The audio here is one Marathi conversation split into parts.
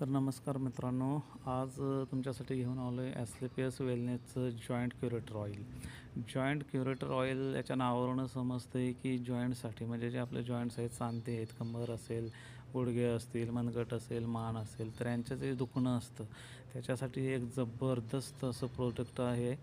तर नमस्कार मित्रांनो, आज तुमच्यासाठी घेऊन आलो आहे ॲस्क्लेपियस वेलनेसचं joint curator oil. Joint curator oil याच्या नावावरूनच समजतं आहे की जॉईंटसाठी म्हणजे जे आपले जॉईंट्स आहेत, सांधे आहेत, कंबर असेल, गुडघे असतील, मनगट असेल, मान असेल, तर यांचं जे दुखणं असतं त्याच्यासाठी एक जबरदस्त असं प्रोडक्ट आहे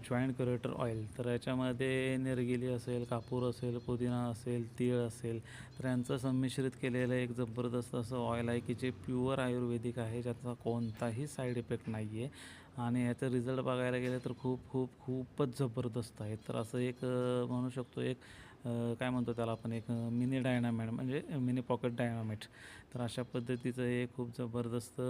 जॉईंट क्युरेटर ऑइल. तर याच्यामध्ये निरगिली असेल, कापूर असेल, पुदिना असेल, तीळ असेल, तर यांचं संमिश्रित केलेलं एक जबरदस्त असं ऑइल आहे की जे प्युअर आयुर्वेदिक आहे, ज्याचा कोणताही साईड इफेक्ट नाही आहे आणि याचा रिझल्ट बघायला गेलं तर खूपच जबरदस्त आहे. तर असं एक म्हणू शकतो एक काय म्हणतो त्याला आपण एक मिनी डायनामाईट म्हणजे मिनी पॉकेट डायनामाईट. तर अशा पद्धतीचं हे खूप जबरदस्त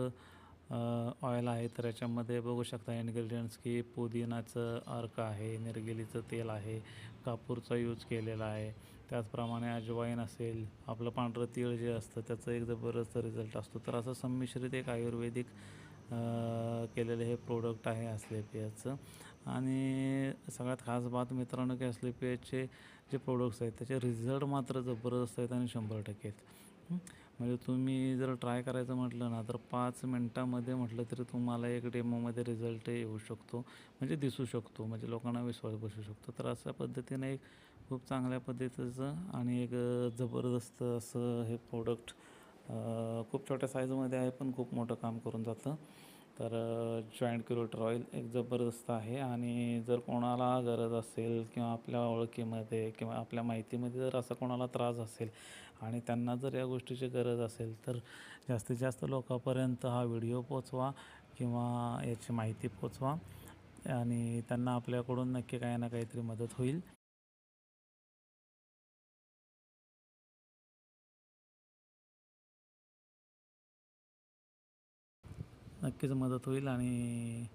ऑइल आहे. तर याच्यामध्ये बघू शकता इन्ग्रेडियंट्स की पुदिनाचं अर्क आहे, निरगिलीचं तेल आहे, कापूरचा यूज केलेला आहे, त्याचप्रमाणे अजवाईन असेल, आपलं पांढरं तीळ जे असतं त्याचं एक जबरदस्त रिझल्ट असतो. तर असं संमिश्रित एक आयुर्वेदिक केलेलं हे प्रोडक्ट आहे ॲस्क्लेपियसचं. आणि सगळ्यात खास बात मित्रांनो की ॲस्क्लेपियसचे जे प्रोडक्ट्स आहेत त्याचे रिझल्ट मात्र जबरदस्त आहेत आणि 100% आहेत. म्हणजे तुम्ही जर ट्राय करायचं म्हटलं ना तर 5 मिनटामध्ये म्हटलं तरी तुम्हाला एक डेमोमध्ये रिझल्ट येऊ शकतो, म्हणजे दिसू शकतो, म्हणजे लोकांना विश्वास बसू शकतो. तर अशा पद्धतीने एक खूप चांगल्या पद्धतीचं आणि एक जबरदस्त असं हे प्रोडक्ट खूप छोट्या साईजमध्ये आहे पण खूप मोठं काम करून जातं. तर जॉईंट क्युरेटर ऑइल एक जबरदस्त आहे आणि जर कोणाला गरज असेल किंवा आपल्या ओळखीमध्ये किंवा आपल्या माहितीमध्ये जर असा कोणाला त्रास असेल आणि त्यांना जर या गोष्टीची गरज असेल तर जास्तीत जास्त लोकांपर्यंत हा व्हिडिओ पोचवा किंवा याची माहिती पोचवा आणि त्यांना आपल्याकडून नक्की काही ना काहीतरी मदत होईल. नक्कीच मदत होईल आणि